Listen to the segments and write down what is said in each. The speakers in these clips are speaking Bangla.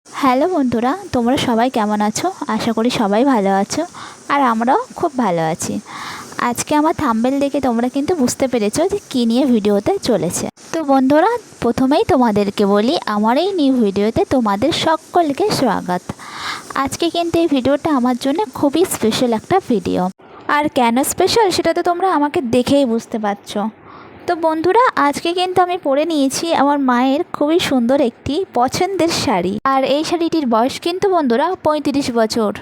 হ্যালো বন্ধুরা, তোমরা সবাই কেমন আছো? আশা করি সবাই ভালো আছো, আর আমরাও খুব ভালো আছি। আজকে আমার থাম্বনেল দেখে তোমরা কিন্তু বুঝতে পেরেছো যে কী নিয়ে ভিডিওতে চলেছে। তো বন্ধুরা, প্রথমেই তোমাদেরকে বলি, আমার এই নিউ ভিডিওতে তোমাদের সকলকে স্বাগত। আজকে কিন্তু এই ভিডিওটা আমার জন্য খুবই স্পেশাল একটা ভিডিও। আর কেন স্পেশাল সেটা তো তোমরা আমাকে দেখেই বুঝতে পারছো। তো বন্ধুরা, আজকে কিন্তু আমি পরে নিয়েছি আমার মায়ের খুবই সুন্দর একটি পছন্দের শাড়ি। আর এই শাড়িটির বয়স কিন্তু বন্ধুরা 35 বছর।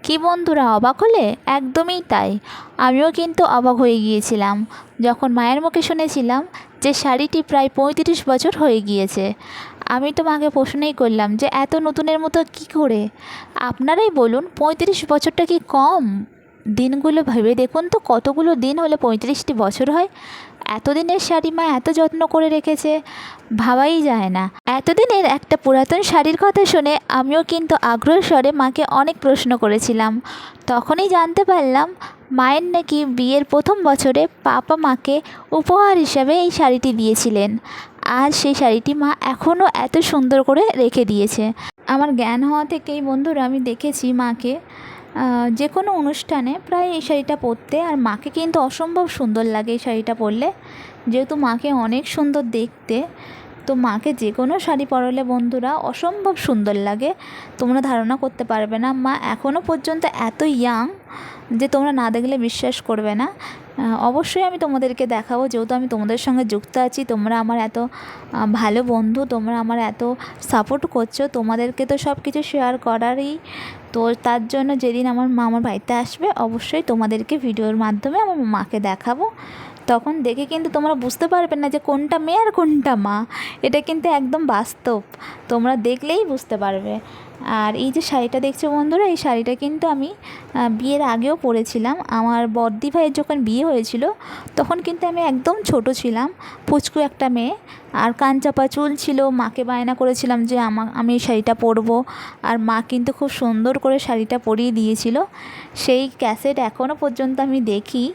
কি বন্ধুরা, অবাক হলে? একদমই তাই, আমিও কিন্তু অবাক হয়ে গিয়েছিলাম যখন মায়ের মুখে শুনেছিলাম যে শাড়িটি প্রায় 35 বছর হয়ে গিয়েছে। আমি তো মাকে প্রশ্নই করলাম যে এত নতুনের মতো কি করে। আপনারাই বলুন, 35 বছরটা কি কম? দিনগুলো ভেবে দেখুন তো, কতগুলো দিন হলে 35টি বছর হয়। এতদিনের শাড়ি মা এত যত্ন করে রেখেছে, ভাবাই যায় না। এতদিনের একটা পুরাতন শাড়ির কথা শুনে আমিও কিন্তু আগ্রহ স্বরে মাকে অনেক প্রশ্ন করেছিলাম। তখনই জানতে পারলাম মায়ের নাকি বিয়ের প্রথম বছরে পাপা মাকে উপহার হিসাবে এই শাড়িটি দিয়েছিলেন। আর সেই শাড়িটি মা এখনও এত সুন্দর করে রেখে দিয়েছে। আমার জ্ঞান হওয়া থেকেই বন্ধুরা আমি দেখেছি মাকে যে কোনো অনুষ্ঠানে প্রায় এই শাড়িটা পরতে। আর মাকে কিন্তু অসম্ভব সুন্দর লাগে এই শাড়িটা পরলে। যেহেতু মাকে অনেক সুন্দর দেখতে, তো মাকে যে কোনো শাড়ি পরালে বন্ধুরা অসম্ভব সুন্দর লাগে। তোমরা ধারণা করতে পারবে না, মা এখনও পর্যন্ত এত ইয়াং যে তোমরা না দেখলে বিশ্বাস করবে না। অবশ্যই আমি তোমাদেরকে দেখাবো, যেহেতু আমি তোমাদের সঙ্গে যুক্ত আছি। তোমরা আমার এত ভালো বন্ধু, তোমরা আমার এত সাপোর্ট করছো, তোমাদেরকে তো সব কিছু শেয়ার করারই। তো তার জন্য যেদিন আমার মা আমার বাড়িতে আসবে, অবশ্যই তোমাদেরকে ভিডিওর মাধ্যমে আমার মাকে দেখাবো। তখন দেখে কিন্তু তোমরা বুঝতে পারবে না যে কোনটা মেয়ে আর কোনটা মা। এটা কিন্তু একদম বাস্তব, তোমরা দেখলেই বুঝতে পারবে। আর এই যে শাড়িটা দেখছো বন্ধুরা, এই শাড়িটা কিন্তু আমি বিয়ের আগেও পরেছিলাম। আমার বড়দি ভাইয়ের যখন বিয়ে হয়েছিল তখন কিন্তু আমি একদম ছোট ছিলাম, পুচকু একটা মেয়ে। আর কানচাপা চুল ছিল, মাকে বায়না করেছিলাম যে আমি এই শাড়িটা পরবো। আর মা কিন্তু খুব সুন্দর করে শাড়িটা পরিয়ে দিয়েছিল। সেই ক্যাসেট এখনও পর্যন্ত আমি দেখি,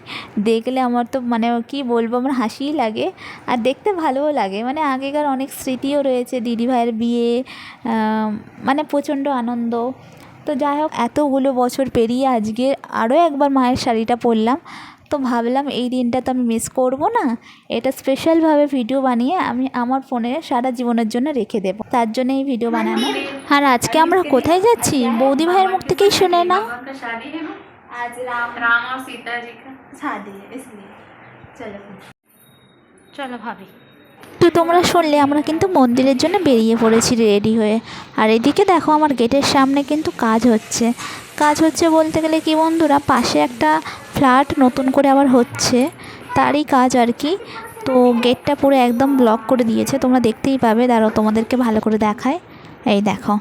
দেখলে আমার তো মানে কি বলবো, আমার হাসিই লাগে আর দেখতে ভালোও লাগে। মানে আগেকার অনেক স্মৃতিও রয়েছে, দিদিভাইয়ের বিয়ে, মানে প্রচণ্ড আনন্দ। তো যাই হোক, এতগুলো বছর পেরিয়ে আজকে আরও একবার মায়ের শাড়িটা পরলাম। তো ভাবলাম এই দিনটা তো আমি মিস করব না, এটা স্পেশালভাবে ভিডিও বানিয়ে আমি আমার ফোনে সারা জীবনের জন্য রেখে দেবো। তার জন্য এই ভিডিও বানানো। আর আজকে আমরা কোথায় যাচ্ছি বৌদি ভাইয়ের মুখ থেকেই শুনে নাও। आज राम और सीता जी का शादी है, इसलिए चलो চলো ভাবি। তো তোমরা শুনলে আমরা কিন্তু মন্দিরের জন্য বেরিয়ে পড়েছি রেডি হয়ে। আর এদিকে দেখো, আমার গেটের সামনে কিন্তু কাজ হচ্ছে। কাজ হচ্ছে বলতে গেলে কি বন্ধুরা, পাশে একটা ফ্ল্যাট নতুন করে আবার হচ্ছে, তারই কাজ আর কি। তো গেটটা পুরো একদম ব্লক করে দিয়েছে, তোমরা দেখতেই পাবে। দাঁড়াও তোমাদেরকে ভালো করে দেখায়। এই দেখো,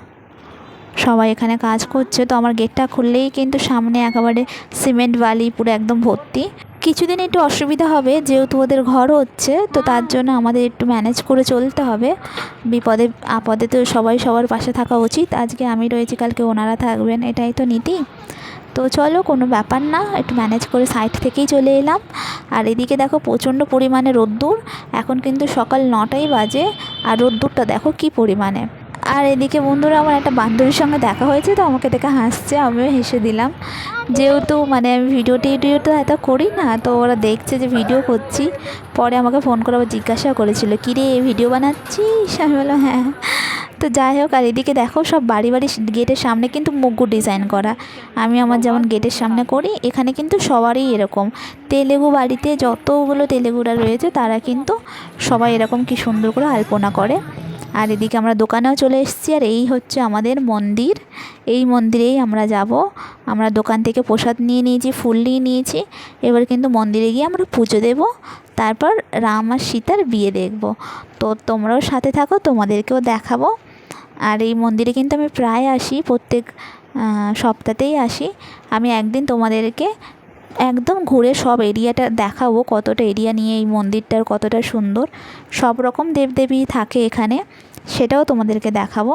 সবাই এখানে কাজ করছে। তো আমার গেটটা খুললেই কিন্তু সামনে একেবারে সিমেন্ট বালি পুরো একদম ভর্তি। কিছুদিন একটু অসুবিধা হবে, যেহেতু ওদের ঘর হচ্ছে, তো তার জন্য আমাদের একটু ম্যানেজ করে চলতে হবে। বিপদে আপদে তো সবাই সবার পাশে থাকা উচিত। আজকে আমি রয়েছি, কালকে ওনারা থাকবেন, এটাই তো নীতি। তো চলো, কোনো ব্যাপার না, একটু ম্যানেজ করে সাইড থেকেই চলে এলাম। আর এদিকে দেখো প্রচণ্ড পরিমাণে রোদ্দুর, এখন কিন্তু সকাল 9টাই বাজে। আর রোদ্দুরটা দেখো কী পরিমাণে। আর এদিকে বন্ধুরা, আমার একটা বান্ধবীর সঙ্গে দেখা হয়েছে, তো আমাকে দেখে হাসছে, আমিও হেসে দিলাম। যেহেতু মানে আমি ভিডিও তো এত করি না, তো ওরা দেখছে যে ভিডিও করছি। পরে আমাকে ফোন করে আবার জিজ্ঞাসা করেছিল, কী রে ভিডিও বানাচ্ছিস? আমি বললাম হ্যাঁ। তো যাই হোক, আর এদিকে দেখো সব বাড়ি গেটের সামনে কিন্তু মুগ্গু ডিজাইন করা। আমি আমার যেমন গেটের সামনে করি, এখানে কিন্তু সবারই এরকম। তেলেগু বাড়িতে যতগুলো তেলেগুরা রয়েছে তারা কিন্তু সবাই এরকম কি সুন্দর করে আলপনা করে। আর এদিকে আমরা দোকানেও চলে এসেছি। আর এই হচ্ছে আমাদের মন্দির, এই মন্দিরেই আমরা যাব। আমরা দোকান থেকে প্রসাদ নিয়ে নিয়েছি, ফুল নিয়ে নিয়েছি। এবার কিন্তু মন্দিরে গিয়ে আমরা পুজো দেব, তারপর রাম আর সীতার বিয়ে দেখব। তো তোমরাও সাথে থাকো, তোমাদেরকেও দেখাবো। আর এই মন্দিরে কিন্তু আমি প্রায় আসি, প্রত্যেক সপ্তাহতেই আসি। আমি একদিন তোমাদেরকে একদম ঘুরে সব এরিয়াটা দেখাবো, কতটা এরিয়া নিয়ে এই মন্দিরটার কতটা সুন্দর। সব রকম দেবদেবী থাকে এখানে, সেটাও তোমাদেরকে দেখাবো।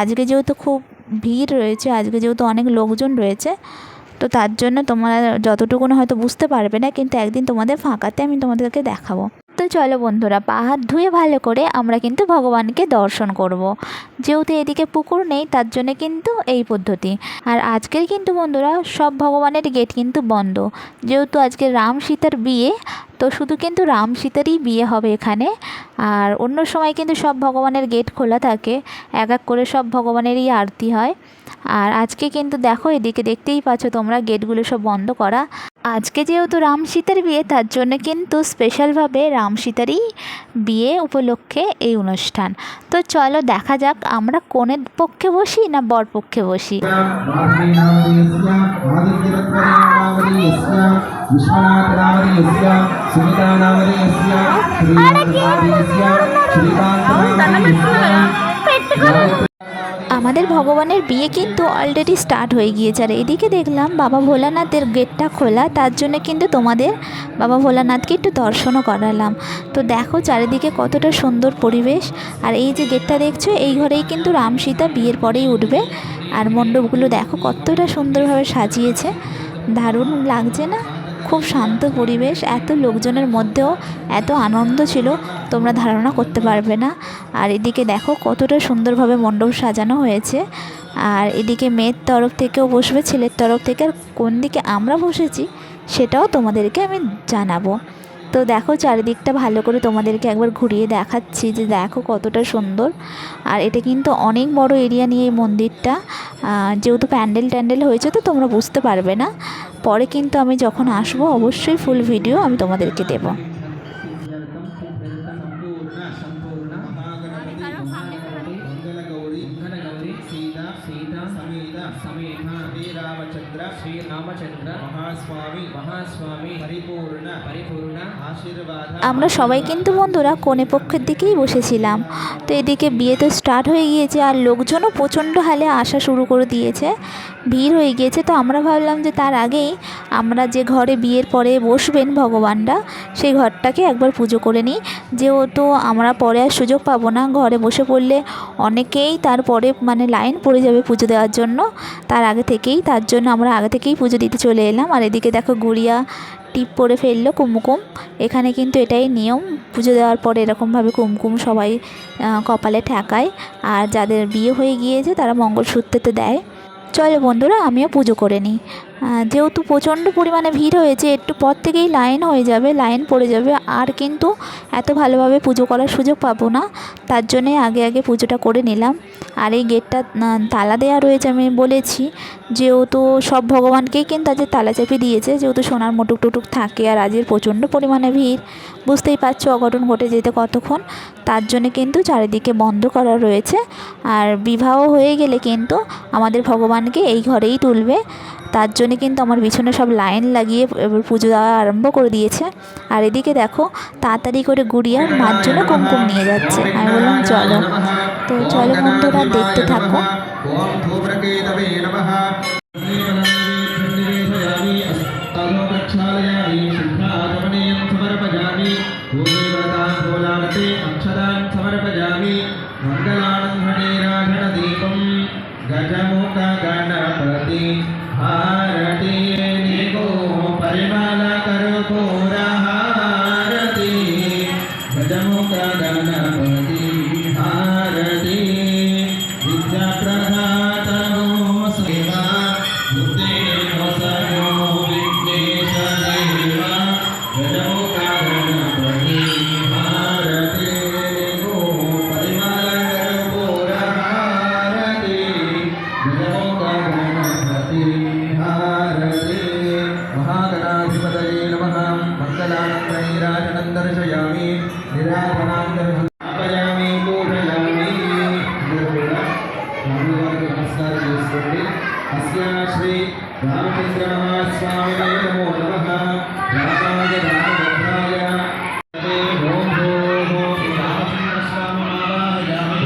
আজকে যেহেতু খুব ভিড় রয়েছে, আজকে যেহেতু অনেক লোকজন রয়েছে, তো তার জন্য তোমরা যতটুকুনো হয়তো বুঝতে পারবে না, কিন্তু একদিন তোমাদের ফাঁকাতে আমি তোমাদেরকে দেখাবো। তো তো চলো বন্ধুরা, পা হাত ধুয়ে ভালো করে আমরা কিন্তু ভগবানকে দর্শন করব। যেহেতু এদিকে পুকুর নেই তার জন্য কিন্তু এই পদ্ধতি। আর আজকের কিন্তু বন্ধুরা সব ভগবানের গেট কিন্তু বন্ধ, যেহেতু আজকে রাম সীতার বিয়ে, তো শুধু কিন্তু রাম সীতারই বিয়ে হবে এখানে। আর অন্য সময় কিন্তু সব ভগবানের গেট খোলা থাকে, এক এক করে সব ভগবানেরই আরতি হয়। আর আজকে কিন্তু দেখো এদিকে দেখতেই পাচ্ছ তোমরা, গেটগুলো সব বন্ধ করা। আজকে যেহেতু রাম সীতার বিয়ে তার জন্য কিন্তু স্পেশালভাবে রাম সীতারই বিয়ে উপলক্ষে এই অনুষ্ঠান। তো চলো দেখা যাক আমরা কনের পক্ষে বসি না বর পক্ষে বসি। আমাদের ভগবানের বিয়ে কিন্তু অলরেডি স্টার্ট হয়ে গিয়েছে। আর এদিকে দেখলাম বাবা ভোলানাথের গেটটা খোলা, তার জন্য কিন্তু তোমাদের বাবা ভোলানাথকে একটু দর্শনও করালাম। তো দেখো চারিদিকে কতটা সুন্দর পরিবেশ। আর এই যে গেটটা দেখছো, এই ঘরেই কিন্তু রাম সীতা বিয়ের পরেই উঠবে। আর মণ্ডপগুলো দেখো কতটা সুন্দরভাবে সাজিয়েছে, দারুণ লাগছে না? খুব শান্ত পরিবেশ, এত লোকজনের মধ্যেও এত আনন্দ ছিল তোমরা ধারণা করতে পারবে না। আর এদিকে দেখো কতটা সুন্দরভাবে মণ্ডপ সাজানো হয়েছে। আর এদিকে মেয়ের তরফ থেকেও বসবে, ছেলের তরফ থেকে। আর কোন দিকে আমরা বসেছি সেটাও তোমাদেরকে আমি জানাবো। তো দেখো চারিদিকটা ভালো করে তোমাদেরকে একবার ঘুরিয়ে দেখাচ্ছি যে দেখো কতটা সুন্দর। আর এটা কিন্তু অনেক বড় এরিয়া নিয়ে এই মন্দিরটা, যেহেতু প্যান্ডেল হয়েছে তো তোমরা বুঝতে পারবে না। পরে কিন্তু আমি যখন আসবো অবশ্যই ফুল ভিডিও আমি তোমাদেরকে দেবো। আমরা সবাই কিন্তু বন্ধুরা কনে পক্ষের দিকেই বসেছিলাম। তো এদিকে বিয়ে তো স্টার্ট হয়ে গিয়েছে, আর লোকজনও প্রচণ্ড হালে আসা শুরু করে দিয়েছে, ভিড় হয়ে গিয়েছে। তো আমরা ভাবলাম যে তার আগেই আমরা যে ঘরে বিয়ের পরে বসবেন ভগবানরা, সেই ঘরটাকে একবার পুজো করে নিই। যেহেতু আমরা পরে আর সুযোগ পাবো না, ঘরে বসে পড়লে অনেকেই তারপরে মানে লাইন পড়ে যাবে পুজো দেওয়ার জন্য, তার জন্য আমরা আগে থেকেই পুজো দিতে চলে এলাম। আর এদিকে দেখো গুড়িয়া টিপ পরে ফেললো কুমকুম। এখানে কিন্তু এটাই নিয়ম, পুজো দেওয়ার পরে এরকমভাবে কুমকুম সবাই কপালে ঠেকায়। আর যাদের বিয়ে হয়ে গিয়েছে তারা মঙ্গলসূত্রতে দেয়। চলো বন্ধুরা আমিও পুজো করে নিই। যেহেতু প্রচণ্ড পরিমাণে ভিড় হয়েছে, একটু পর থেকেই লাইন হয়ে যাবে, লাইন পড়ে যাবে, আর কিন্তু এত ভালোভাবে পুজো করার সুযোগ পাবো না। তার জন্যে আগে পুজোটা করে নিলাম। আর এই গেটটা তালা দেওয়া রয়েছে, আমি বলেছি যেহেতু সব ভগবানকেই কিন্তু আজকে তালা চাপি দিয়েছে, যেহেতু সোনার মুটুক টুটুক থাকে। আর আজকের প্রচণ্ড পরিমাণে ভিড়, বুঝতেই পারছো অঘটন ঘটে যেতে কতক্ষণ, তার জন্যে কিন্তু চারিদিকে বন্ধ করা রয়েছে। আর বিবাহ হয়ে গেলে কিন্তু আমাদের ভগবানকে এই ঘরেই তুলবে, তার জন্য কিন্তু আমার পিছনে সব লাইন লাগিয়ে এবার পুজো দেওয়া আরম্ভ করে দিয়েছে। আর এদিকে দেখো তাড়াতাড়ি করে গুড়িয়া মার জন্য কুমকুম নিয়ে যাচ্ছে। আমি বললাম চলো, তো চলো বন্ধুরা দেখতে থাকো। हारती निगो परिमल कर्पूर हारती गजमुख गणपति हारती विद्या प्रदातमो सेवा बुद्धि वसयो विघ्नेश देवा गजमुख गणपति हारती निगो परिमल कर्पूर हारती गजमुख गणपति महागणाधिपतये नमः। मंगलानंदनीराजनं दर्शयामि, निराजनां दर्शयामि, पूजयामि। नमस्कार చేసుకోండి। అస్య శ్రీ రామచంద్ర మహాస్వామినే నమో నమః। రామాయ రామభద్రాయ ఓం ఓం రామచంద్ర స్వామి మావాహయామి,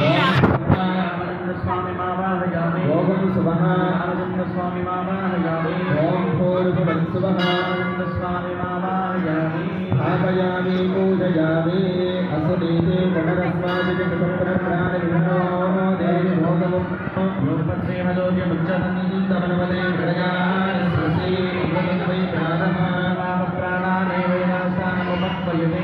రామచంద్ర స్వామి మావాహయామి, ఓం సుభః రామచంద్ర స్వామి మావాహయామి, ఓం భూర్భువః సుభః రామచంద్ర స్వామి మావాహయామి, భావయామి పూజయామి। అసునీతే గణరస్వామికి సంప్రదాన వినో దేవి భోగముః రూపశ్రీమలోక్య ముచ్చతంతమనవదే ప్రజాన శ్రీ వై ప్రాణః ప్రాణానే వేదాస్థానముపత్వయతే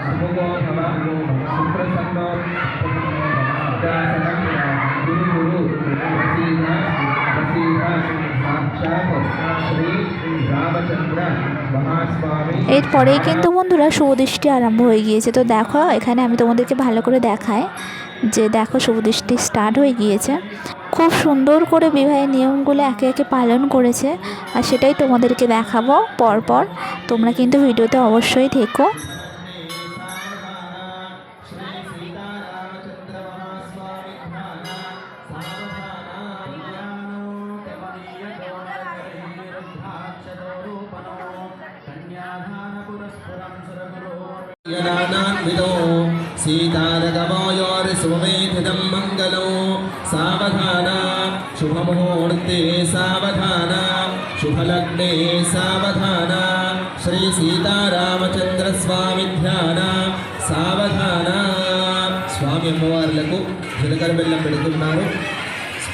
सुमुखो भव सुप्रसन्नो दासनं गुरु प्रसीद साक्षात् श्री रामचंद्र महास्वामी। এরপরেই কিন্তু বন্ধুরা শুভদৃষ্টি আরম্ভ হয়ে গিয়েছে। তো দেখো এখানে আমি তোমাদেরকে ভালো করে দেখাই যে দেখো শুভদৃষ্টি স্টার্ট হয়ে গিয়েছে। খুব সুন্দর করে বিবাহের নিয়মগুলো একে একে পালন করেছে আর সেটাই তোমাদেরকে দেখাবো পরপর। তোমরা কিন্তু ভিডিওতে অবশ্যই থেকো। सीतारगमयोर्सुमेधितं मङ्गलो सावधाना शुभमुहूर्ते सावधाना शुभलग्ने सावधाना श्री सीतारामचंद्रस्वामी ध्यान सावधाना। स्वामी అమ్మవార్లకు జీలకర్ర బెల్లం పెడుతున్నారు।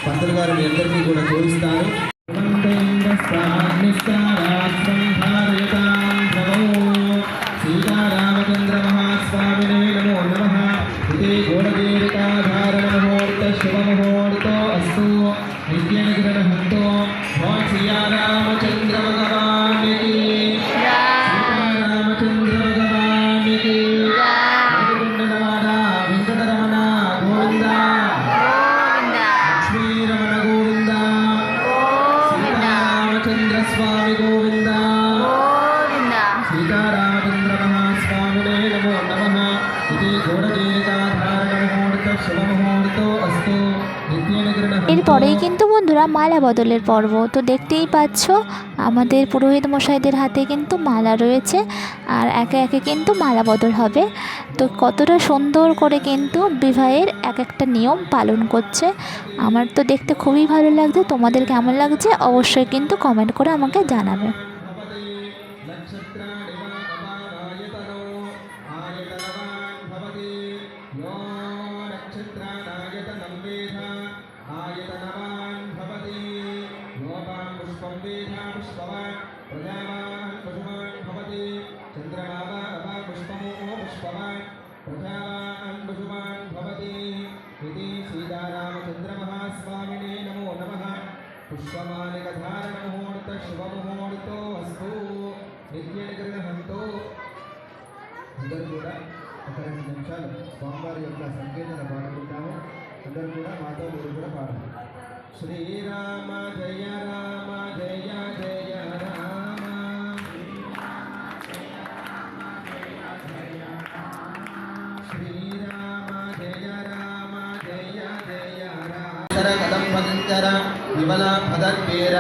పంతులు గారు మీ అందరికీ కూడా చూపిస్తారు। सीतारामचंद्र महास्वामिने नमो नमः। इति घोरदीर्घाधारण मुहूर्त शुभ मुहूर्तो अस्तु नित्यनिग्रहन्तो भव श्रीरामचंद्र भगवान् की सीतारामचंद्र भगवान् की वेंकटरमण गोविंदा लक्ष्मीरमण गोविंदा सीतारामचंद्र स्वामी गोविंदा सीतारामचंद्र महास्वामिने नमो नमः। इति घोरदीर्घाधारण मुहूर्त शुभ मुहूर्तो अस्तु नित्यनिग्रहन्तो। এরপরেই কিন্তু বন্ধুরা মালা বদলের পর্ব। তো দেখতেই পাচ্ছ আমাদের পুরোহিত মশাইদের হাতে কিন্তু মালা রয়েছে আর একে একে কিন্তু মালা বদল হবে। তো কতটা সুন্দর করে কিন্তু বিবাহের এক একটা নিয়ম পালন করছে। আমার তো দেখতে খুবই ভালো লাগছে। তোমাদের কেমন লাগছে অবশ্যই কিন্তু কমেন্ট করে আমাকে জানাবে। सीतारामचंद्र महास्वामिने नमो नमः। पुष्पमालिकधारण मुहूर्त शुभ मुहूर्तो अस्तु नित्यनिग्रहन्तो। అందరూ కూడా ఒక 2 నిమిషాలు స్వామివారి యొక్క సంకీర్తన పాడుకుంటాము। అందరూ కూడా మాతో మీరు కూడా పాడండి। శ్రీరామ జయ రామ జయ జయ రామ శ్రీరామ జయ రామ జయ జయ రామ కదంబకింకర విమలా పదద్వీర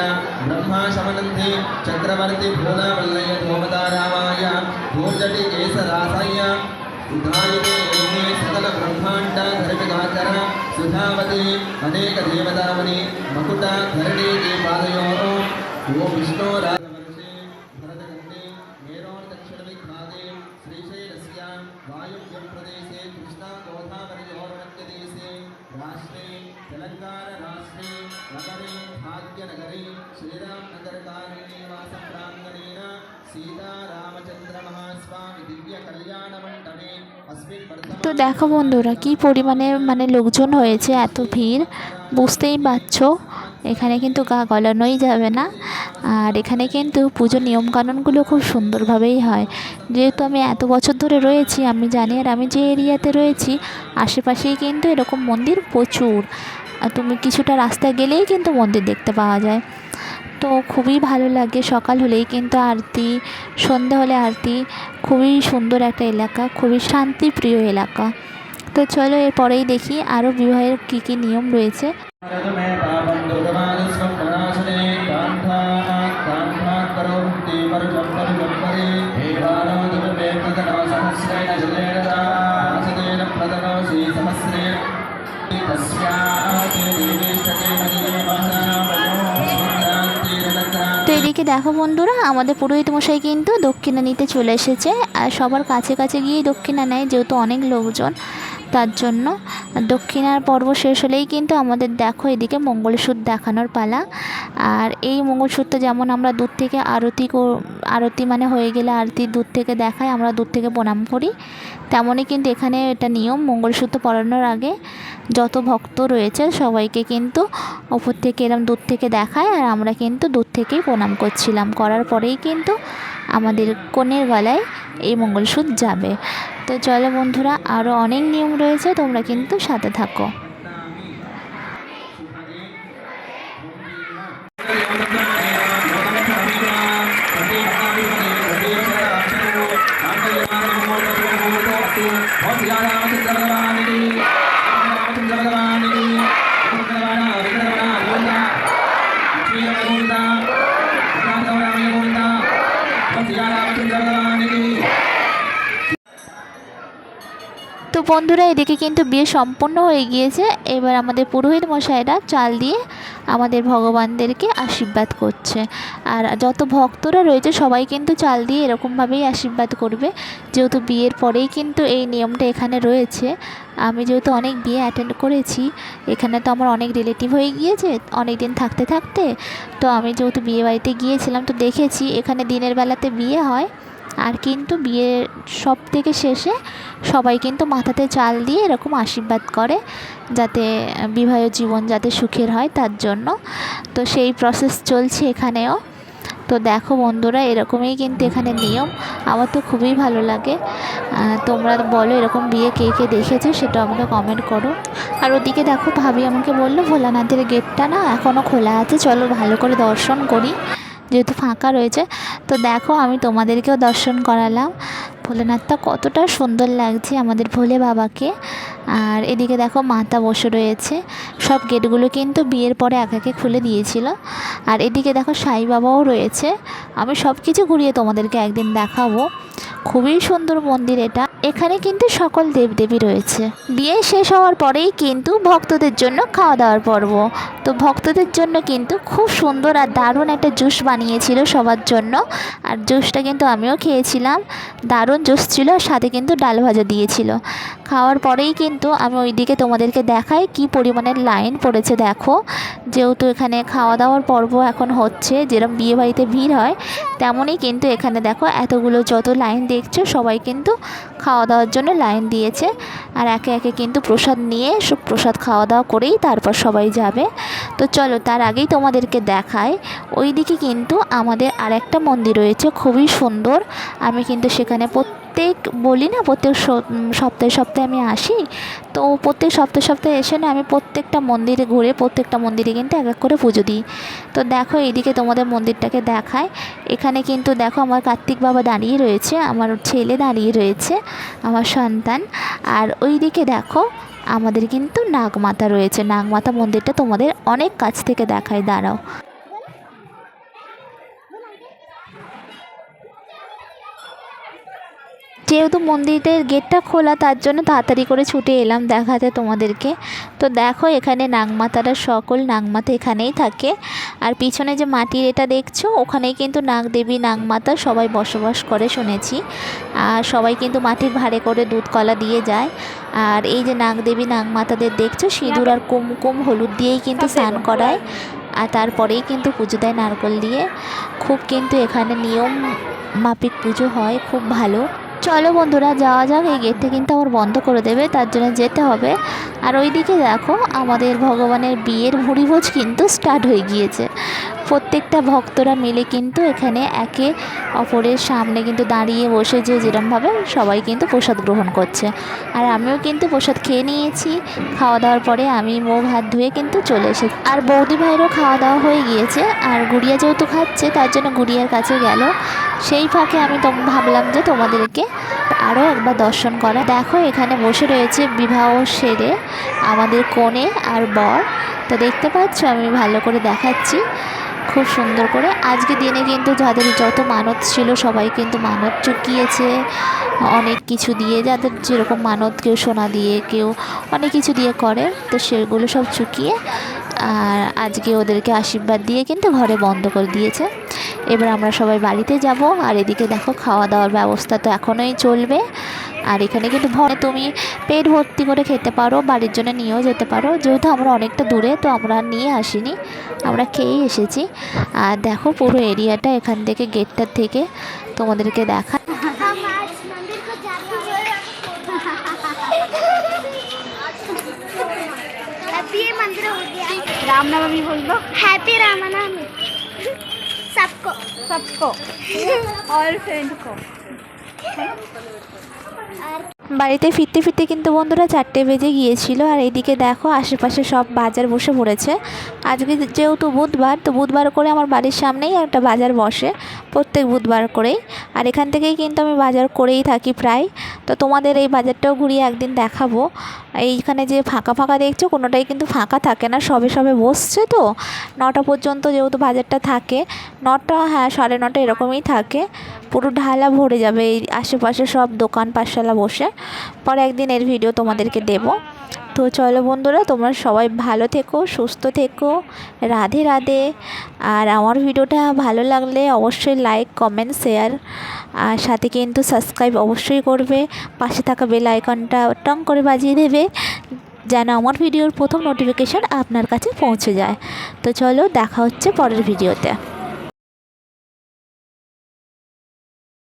బ్రహ్మా శమనంది చక్రవర్తి భూలావల్లయ ధూమతారామాయ భూర్జటి కేసరాసయ్య ఉదాయినే సకల బ్రహ్మాండ ధర్మిగాకర సుధావతి అనేక దేవతామణి మకుట ధరణి పాదయో ఓ విష్ణు రాజవర్షే భరతగండి మేరోర్ దక్షిణ విఖ్యాతే శ్రీశైలస్య వాయువ్య ప్రదేశే కృష్ణా గోదావరియోర్ మధ్యదేశే రాష్ట్రే తెలంగాణ రాష్ట్రే నగరే భాగ్యనగరే శ్రీరామనగర కాలనీవాస ప్రాంగణేన सीतारामचंद्र महास्वामी दिव्य कल्याण मंडपे अस्मिन् वर्तमान। তো দেখো বন্ধুরা কি পরিমাণে মানে লোকজন হয়েছে, এত ভিড় বুঝতেই পারছো। এখানে কিন্তু গা গলানোই যাবে না। আর এখানে কিন্তু পুজোর নিয়মকানুনগুলো খুব সুন্দরভাবেই হয়। যেহেতু আমি এত বছর ধরে রয়েছি আমি জানি, আর আমি যে এরিয়াতে রয়েছি আশেপাশেই কিন্তু এরকম মন্দির প্রচুর। আর তুমি কিছুটা রাস্তায় গেলেই কিন্তু মন্দির দেখতে পাওয়া যায়। তো খুবই ভালো লাগে। সকাল হলেই কিন্তু আরতি, সন্ধে হলে আরতি। খুবই সুন্দর একটা এলাকা, খুবই শান্তিপ্রিয় এলাকা। তো চলো এরপরেই দেখি আরও বিবাহের কী কী নিয়ম রয়েছে। তো এদিকে দেখো বন্ধুরা আমাদের পুরোহিত মশাই কিন্তু দক্ষিণা নিতে চলে এসেছে। আর সবার কাছে কাছে গিয়েই দক্ষিণা নেয় যেহেতু অনেক লোকজন। তার জন্য দক্ষিণার পর্ব শেষ হলেই কিন্তু আমাদের দেখো এদিকে মঙ্গলসূত্র দেখানোর পালা। আর এই মঙ্গলসূত্র যেমন আমরা দূর থেকে আরতি মানে হয়ে গেলে আরতি দূর থেকে দেখায়, আমরা দূর থেকে প্রণাম করি, তেমনই কিন্তু এখানে এটা নিয়ম। মঙ্গলসূত্র পরানোর আগে যত ভক্ত রয়েছে সবাইকে কিন্তু ওপর থেকে এরম দূর থেকে দেখায়, আর আমরা কিন্তু দূর থেকেই প্রণাম করছিলাম। করার পরেই কিন্তু আমাদের কনের গলায় এই মঙ্গলসূত্র যাবে। তো চলো বন্ধুরা, আরও অনেক নিয়ম রয়েছে, তোমরা কিন্তু সাথে থাকো। তো বন্ধুরা, এদিকে কিন্তু বিয়ে সম্পূর্ণ হয়ে গিয়েছে। এবার আমাদের পুরোহিত মশাইরা চাল দিয়ে আমাদের ভগবানদেরকে আশীর্বাদ করছে। আর যত ভক্তরা রয়েছে সবাই কিন্তু চাল দিয়ে এরকমভাবেই আশীর্বাদ করবে, যেহেতু বিয়ের পরেই কিন্তু এই নিয়মটা এখানে রয়েছে। আমি যেহেতু অনেক বিয়ে অ্যাটেন্ড করেছি, এখানে তো আমার অনেক রিলেটিভ হয়ে গিয়েছে অনেক দিন থাকতে থাকতে। তো আমি যেহেতু বিয়ে বাড়িতে গিয়েছিলাম, তো দেখেছি এখানে দিনের বেলাতে বিয়ে হয়, আর কিন্তু বিয়ের সব থেকে শেষে সবাই কিন্তু মাথাতে চাল দিয়ে এরকম আশীর্বাদ করে, যাতে বিবাহ জীবন যাতে সুখের হয় তার জন্য। তো সেই প্রসেস চলছে এখানেও। তো দেখো বন্ধুরা, এরকমই কিন্তু এখানে নিয়ম। আমার তো খুবই ভালো লাগে। তোমরা বলো এরকম বিয়ে কে কে দেখেছো, সেটা আমাকে কমেন্ট করো। আর ওদিকে দেখো ভাবি আমাকে বললো ভোলানাথের গেটটা না এখনও খোলা আছে, চলো ভালো করে দর্শন করি, যেহেতু ফাঁকা রয়েছে। তো দেখো আমি তোমাদেরকেও দর্শন করালাম। ভোলেনাথটা কতটা সুন্দর লাগছে আমাদের ভোলে বাবাকে। আর এদিকে দেখো মাতা বসে রয়েছে। সব গেটগুলো কিন্তু বিয়ের পরে এক একে খুলে দিয়েছিল। আর এদিকে দেখো সাই বাবাও রয়েছে। আমি সব কিছু ঘুরিয়ে তোমাদেরকে একদিন দেখাবো। খুবই সুন্দর মন্দির এটা। এখানে কিন্তু সকল দেবদেবী রয়েছে। বিয়ে শেষ হওয়ার পরেই কিন্তু ভক্তদের জন্য খাওয়া দাওয়ার পর্ব। তো ভক্তদের জন্য কিন্তু খুব সুন্দর আর দারুণ একটা জুস বানিয়েছিল সবার জন্য। আর জুসটা কিন্তু আমিও খেয়েছিলাম, দারুণ জুস ছিল, সাথে কিন্তু ডাল ভাজা দিয়েছিল। খাওয়ার পরেই কিন্তু আমি ওইদিকে তোমাদেরকে দেখাই কি পরিমাণের লাইন পড়েছে দেখো। যেহেতু এখানে খাওয়া দাওয়ার পর্ব এখন হচ্ছে, যেরকম বিয়ে বাড়িতে ভিড় হয় তেমনই কিন্তু এখানে দেখো এতগুলো যত লাইন দেখছো সবাই কিন্তু খাওয়া দাওয়ার জন্য লাইন দিয়েছে। আর একে একে কিন্তু প্রসাদ নিয়ে প্রসাদ খাওয়া দাওয়া করেই তারপর সবাই যাবে। তো চলো তার আগেই তোমাদেরকে দেখাই, ওইদিকে কিন্তু আমাদের আরেকটা মন্দির রয়েছে খুবই সুন্দর। আমি কিন্তু সেখানে বলি না প্রত্যেক সপ্তাহে সপ্তাহে আমি আসি। তো প্রত্যেক সপ্তাহে এসে না আমি প্রত্যেকটা মন্দিরে ঘুরে প্রত্যেকটা মন্দিরে কিন্তু এক এক করে পুজো দিই। তো দেখো এইদিকে তোমাদের মন্দিরটাকে দেখায়। এখানে কিন্তু দেখো আমার কার্তিক বাবা দাঁড়িয়ে রয়েছে, আমার ছেলে দাঁড়িয়ে রয়েছে, আমার সন্তান। আর ওইদিকে দেখো আমাদের কিন্তু নাগমাতা রয়েছে। নাগমাতা মন্দিরটা তোমাদের অনেক কাছ থেকে দেখায়, দাঁড়াও। যেহেতু মন্দিরের গেটটা খোলা তার জন্য তাড়াতাড়ি করে ছুটে এলাম দেখাতে তোমাদেরকে। তো দেখো এখানে নাগমাতারা সকল নাগমাতা এখানেই থাকে। আর পিছনে যে মাটির এটা দেখছো ওখানেই কিন্তু নাগদেবী নাগমাতা সবাই বসবাস করে শুনেছি। আর সবাই কিন্তু মাটির ভাঁড়ে করে দুধ কলা দিয়ে যায়। আর এই যে নাগদেবী নাগমাতাদের দেখছো সিঁদুর আর কুমকুম হলুদ দিয়েই কিন্তু স্নান করায়, আর তারপরেই কিন্তু পুজো দেয় নারকেল দিয়ে। খুব কিন্তু এখানে নিয়ম মাফিক পুজো হয়, খুব ভালো। চলো বন্ধুরা যাওয়া যাক, এই গেটটা কিন্তু আবার বন্ধ করে দেবে, তার জন্য যেতে হবে। আর ওইদিকে দেখো আমাদের ভগবানের বিয়ের ভুরিভোজ কিন্তু স্টার্ট হয়ে গিয়েছে। প্রত্যেকটা ভক্তরা মিলে কিন্তু এখানে একে অপরের সামনে কিন্তু দাঁড়িয়ে বসে যেরমভাবে সবাই কিন্তু প্রসাদ গ্রহণ করছে। আর আমিও কিন্তু প্রসাদ খেয়ে নিয়েছি। খাওয়া দাওয়ার পরে আমি মুখ হাত ধুয়ে কিন্তু চলে এসেছি। আর বৌদি ভাইয়েরও খাওয়া দাওয়া হয়ে গিয়েছে। আর গুড়িয়া যেহেতু খাচ্ছে তার জন্য গুড়িয়ার কাছে গেল। সেই ফাঁকে আমি ভাবলাম যে তোমাদেরকে আরও একবার দর্শন করা। দেখো এখানে বসে রয়েছে বিবাহ সেরে আমাদের কনে আর বর। তো দেখতে পাচ্ছ আমি ভালো করে দেখাচ্ছি খুব সুন্দর করে। আজকে দিনে কিন্তু যাদের যত মানত ছিল সবাই কিন্তু মানত চুকিয়েছে অনেক কিছু দিয়ে, যাদের যেরকম মানত, কেউ সোনা দিয়ে, কেউ অনেক কিছু দিয়ে করে, তো সেগুলো সব চুকিয়ে আর আজকে ওদেরকে আশীর্বাদ দিয়ে কিন্তু ঘরে বন্ধ করে দিয়েছে। এবার আমরা সবাই বাড়িতে যাব। আর এদিকে দেখো খাওয়া দাওয়ার ব্যবস্থা তো এখনোই চলবে। আর এখানে কিন্তু তুমি পেট ভর্তি করে খেতে পারো, বাড়ির জন্য নিয়েও যেতে পারো। যেহেতু আমরা অনেকটা দূরে, তো আমরা নিয়ে আসিনি, আমরা খেয়েই এসেছি। আর দেখো পুরো এরিয়াটা এখান থেকে, গেটটার থেকে তোমাদেরকে দেখা। रामनवमी बोल दो। हैप्पी रामनवमी सबको सबको ऑल फ्रेंड को। বাড়িতে ফিরতে ফিরতে কিন্তু বন্ধুরা 4টে বেজে গিয়েছিল। আর এইদিকে দেখো আশেপাশে সব বাজার বসে পড়েছে। আজকে যেহেতু বুধবার, তো বুধবার করে আমার বাড়ির সামনেই একটা বাজার বসে, প্রত্যেক বুধবার করেই। আর এখান থেকেই কিন্তু আমি বাজার করেই থাকি প্রায়। তো তোমাদের এই বাজারটাও ঘুরিয়ে একদিন দেখাবো। এইখানে যে ফাঁকা ফাঁকা দেখছো, কোনোটাই কিন্তু ফাঁকা থাকে না, সবে সবে বসছে। তো 9টা পর্যন্ত যেহেতু বাজারটা থাকে, 9টা, হ্যাঁ 9:30 এরকমই থাকে, পুরো ঢালা ভরে যাবে এই আশেপাশে সব দোকান পাঠশালা বসে। পরে একদিন এর ভিডিও তোমাদেরকে দেব। তো চলো বন্ধুরা, তোমরা সবাই ভালো থেকো, সুস্থ থেকো, রাধে রাধে। আর আমার ভিডিওটা ভালো লাগলে অবশ্যই লাইক, কমেন্ট, শেয়ার, আর সাথে কিন্তু সাবস্ক্রাইব অবশ্যই করবে। পাশে থাকা বেল আইকনটা টং করে বাজিয়ে দেবে, যেন আমার ভিডিওর প্রথম নোটিফিকেশান আপনার কাছে পৌঁছে যায়। তো চলো, দেখা হচ্ছে পরের ভিডিওতে।